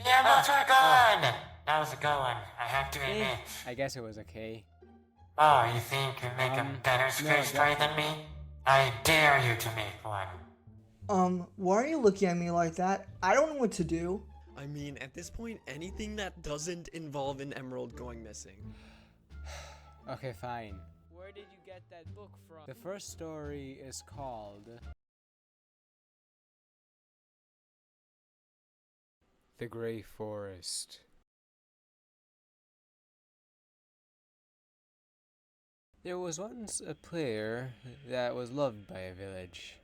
emeralds are gone! That was a good one, I have to admit. I guess it was okay. Oh, you think you make a better scary story than me? I dare you to make one. Why are you looking at me like that? I don't know what to do. I mean, at this point, anything that doesn't involve an emerald going missing. Okay, fine. Where did you get that book from? The first story is called The Grey Forest. There was once a player that was loved by a village.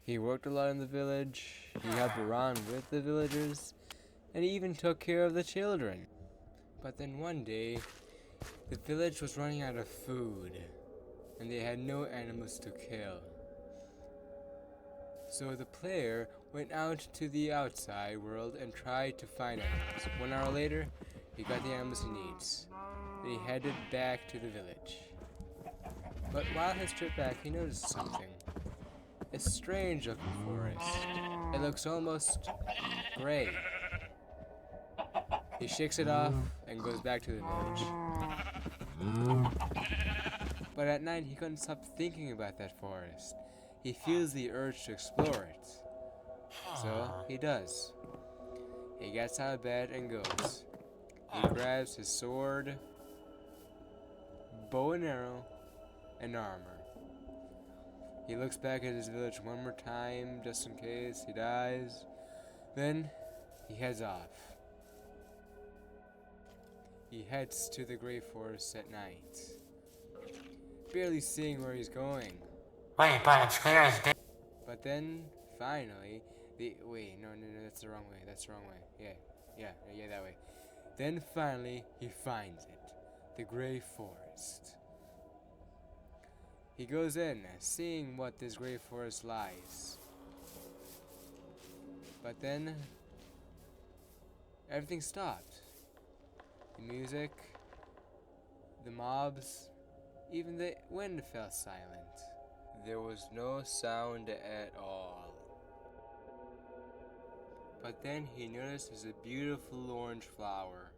He worked a lot in the village, he helped around with the villagers, and he even took care of the children. But then one day, the village was running out of food, and they had no animals to kill. So the player went out to the outside world and tried to find animals. 1 hour later, he got the animals he needs. Then he headed back to the village. But while his trip back, he noticed something. A strange looking forest. It looks almost gray. He shakes it off and goes back to the village. But at night, he couldn't stop thinking about that forest. He feels the urge to explore it. So he does. He gets out of bed and goes. He grabs his sword, bow and arrow, and armor. He looks back at his village one more time, just in case he dies. Then he heads off. He heads to the Grey Forest at night, barely seeing where he's going. Wait, but it's clear as day. But then, finally, wait, no, that's the wrong way, yeah, that way. Then finally, he finds it, the Grey Forest. He goes in, seeing what this Grey Forest lies. But then, everything stopped. The music, the mobs, even the wind fell silent. There was no sound at all. But then he noticed a beautiful orange flower.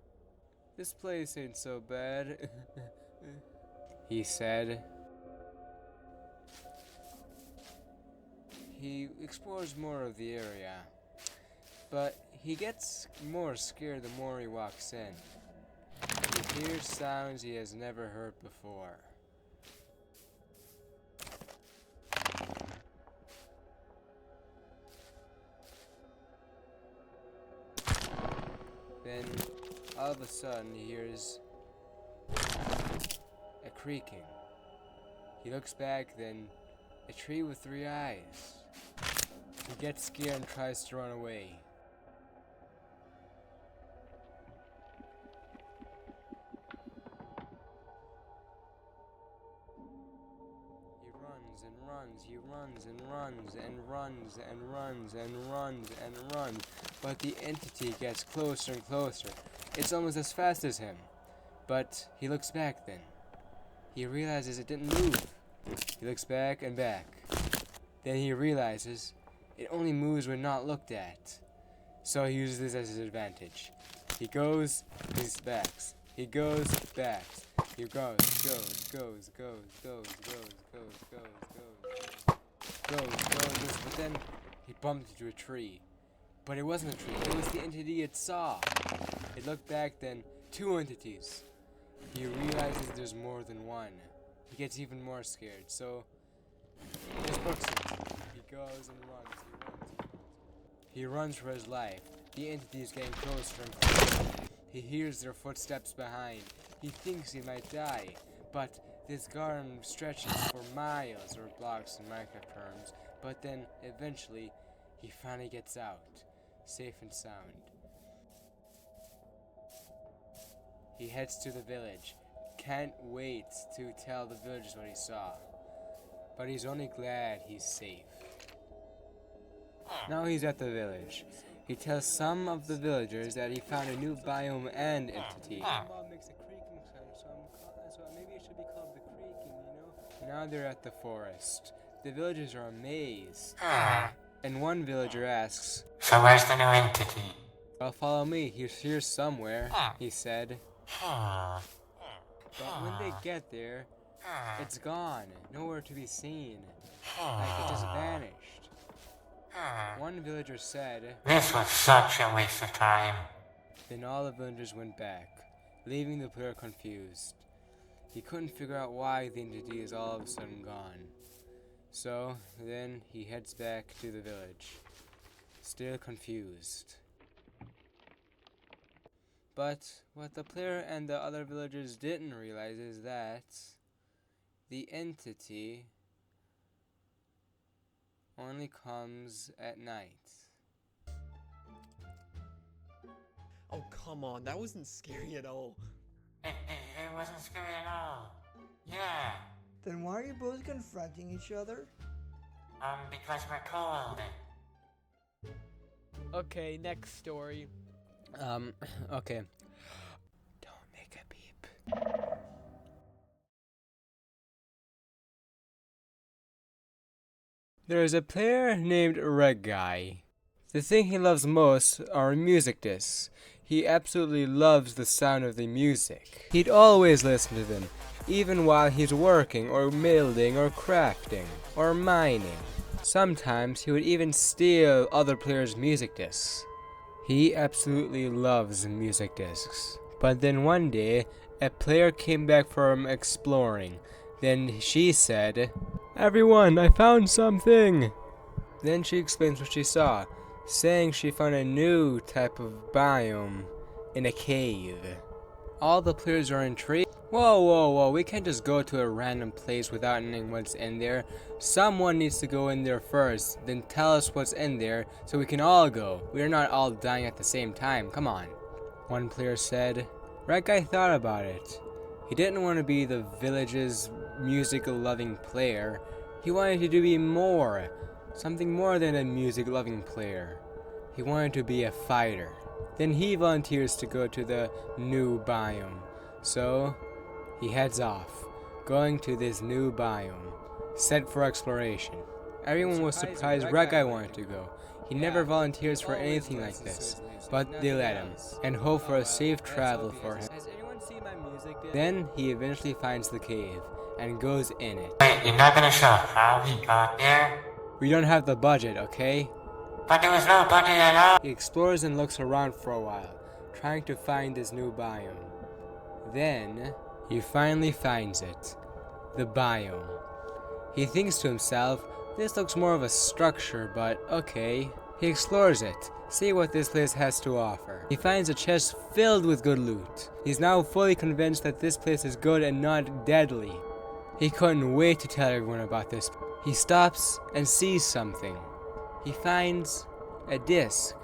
This place ain't so bad, he said. He explores more of the area, but he gets more scared the more he walks in. He hears sounds he has never heard before. Then, all of a sudden, he hears a creaking. He looks back, then a tree with 3 eyes. He gets scared and tries to run away. He runs and runs and runs and runs and runs and runs, but the entity gets closer and closer. It's almost as fast as him. But he looks back then. He realizes it didn't move. He looks back and back. Then he realizes it only moves when not looked at. So he uses this as his advantage. He goes, he backs. He goes, backs. He goes, but then he bumped into a tree. But it wasn't a tree, it was the entity it saw. It looked back then, 2 entities. He realizes there's more than one. He gets even more scared, so he just books it. He goes and runs, He runs for his life. The entity is getting closer and closer. He hears their footsteps behind. He thinks he might die, but this garden stretches for miles, or blocks in Minecraft terms, but then, eventually, he finally gets out, safe and sound. He heads to the village, can't wait to tell the villagers what he saw, but he's only glad he's safe. Now he's at the village. He tells some of the villagers that he found a new biome and entity. Makes a creaking sound, so maybe it should be called the creaking, you know? Now they're at the forest. The villagers are amazed. And one villager asks, So where's the new entity? Well, follow me. He's here somewhere, he said. But when they get there, it's gone. Nowhere to be seen. Like it just vanished. One villager said, This was such a waste of time. Then all the villagers went back, leaving the player confused. He couldn't figure out why the entity is all of a sudden gone. So then he heads back to the village, still confused. But what the player and the other villagers didn't realize is that the entity only comes at night. Oh, come on. That wasn't scary at all. It wasn't scary at all. Yeah. Then why are you both confronting each other? Because we're cold. Okay, next story. Okay. Don't make a beep. There is a player named Red Guy. The thing he loves most are music discs. He absolutely loves the sound of the music. He'd always listen to them, even while he's working or building or crafting or mining. Sometimes he would even steal other players' music discs. He absolutely loves music discs. But then one day, a player came back from exploring. Then she said, "Everyone, I found something!" Then she explains what she saw, saying she found a new type of biome in a cave. All the players are intrigued. Whoa, we can't just go to a random place without knowing what's in there. Someone needs to go in there first, then tell us what's in there so we can all go. We're not all dying at the same time, come on. One player said, Red Guy thought about it. He didn't want to be the village's music-loving player. He wanted to be more, something more than a music-loving player. He wanted to be a fighter. Then he volunteers to go to the new biome. So he heads off, going to this new biome, set for exploration. Everyone was surprised Red Guy wanted to go. He never volunteers for anything like this, but they let him, and hope for a safe travel for him. Then he eventually finds the cave, and goes in it. Wait, you're not gonna show how he got there? We don't have the budget, okay? But there was no budget at all. He explores and looks around for a while, trying to find this new biome. Then, he finally finds it. The biome. He thinks to himself, this looks more of a structure, but okay. He explores it, see what this place has to offer. He finds a chest filled with good loot. He's now fully convinced that this place is good and not deadly. He couldn't wait to tell everyone about this. He stops and sees something. He finds a disc.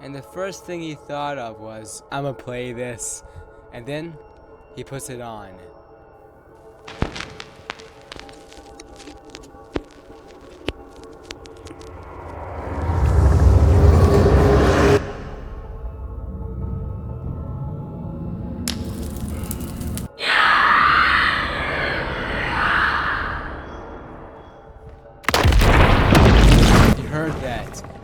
And the first thing he thought of was, I'ma play this. And then, he puts it on.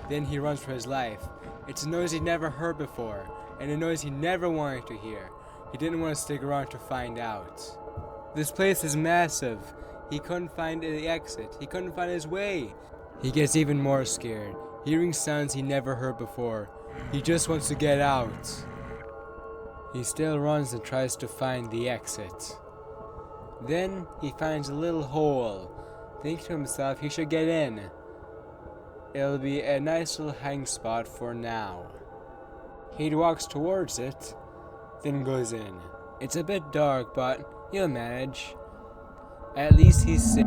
Then he runs for his life. It's a noise he'd never heard before, and a noise he never wanted to hear. He didn't want to stick around to find out. This place is massive. He couldn't find the exit. He couldn't find his way. He gets even more scared, hearing sounds he never heard before. He just wants to get out. He still runs and tries to find the exit. Then he finds a little hole. Thinking to himself he should get in. It'll be a nice little hiding spot for now. He walks towards it, then goes in. It's a bit dark, but he'll manage. At least he's safe.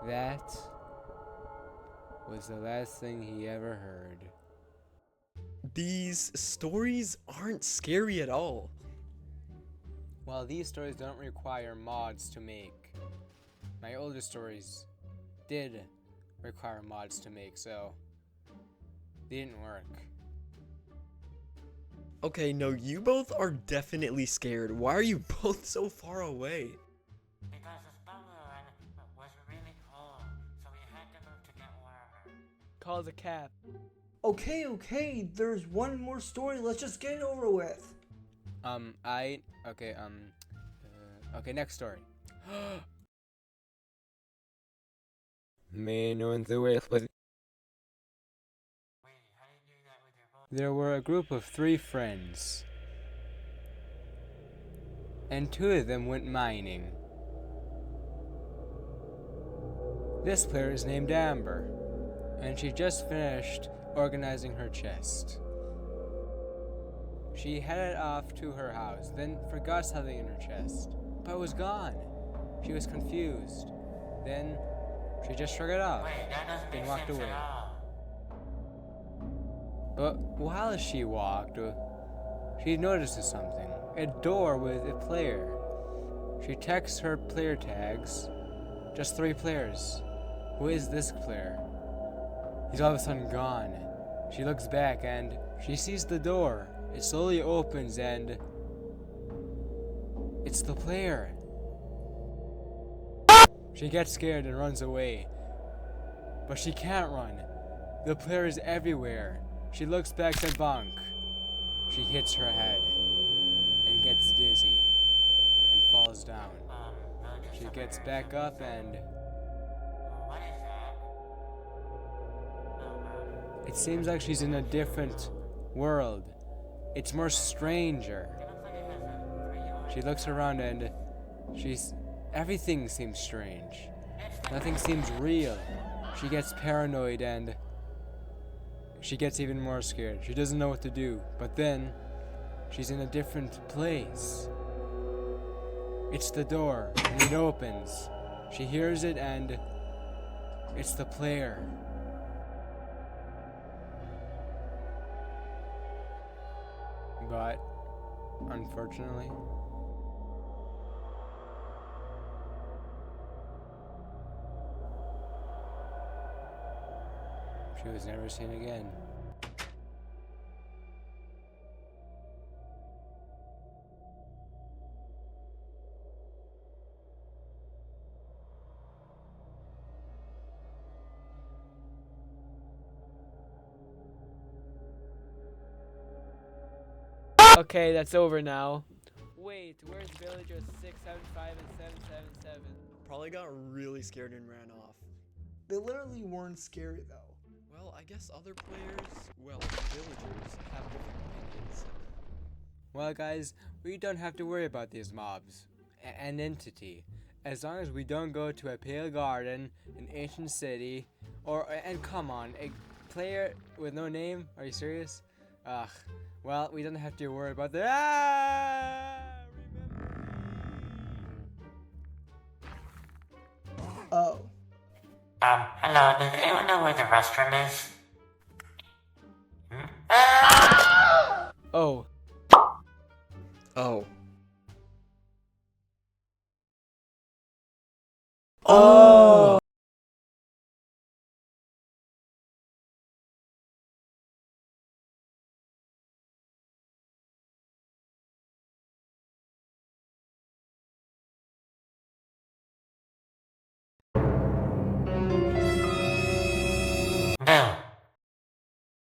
That was the last thing he ever heard. These stories aren't scary at all. While these stories don't require mods to make, my older stories did require mods to make, so They didn't work. Okay, no, you both are definitely scared. Why are you both so far away? Because this bungalow was really cold, so we had to move to get warmer. Call the cap. Okay, there's one more story. Let's just get it over with. Okay, next story. Me knowing the way with. Wait, how do you do that with your voice? There were a group of 3 friends, and 2 of them went mining. This player is named Amber, and she just finished organizing her chest. She headed off to her house, then forgot something in her chest, but it was gone. She was confused. Then she just shrugged it off, Wait, that doesn't then make walked sense away. at all. But while she walked, she notices something. A door with a player. She checks her player tags. Just 3 players. Who is this player? He's all of a sudden gone. She looks back and she sees the door. It slowly opens and it's the player. She gets scared and runs away. But she can't run. The player is everywhere. She looks back to bonk. She hits her head and gets dizzy and falls down. She gets back up and What is that? it seems like she's in a different world. It's more stranger. It looks like it has a 3 orange. She looks around and everything seems strange. Nothing seems real. She gets paranoid and she gets even more scared. She doesn't know what to do. But then she's in a different place. It's the door and it opens. She hears it and it's the player. But unfortunately, she was never seen again. Okay, that's over now. Wait, where's villagers 675 and 777? Probably got really scared and ran off. They literally weren't scary though. Well, I guess other players, villagers, have different opinions. Well, guys, we don't have to worry about these mobs. An entity. As long as we don't go to a pale garden, an ancient city, and come on, a player with no name? Are you serious? Ugh. Well, we don't have to worry about that. Oh. Hello, does anyone know where the restroom is? Oh. Oh. Oh!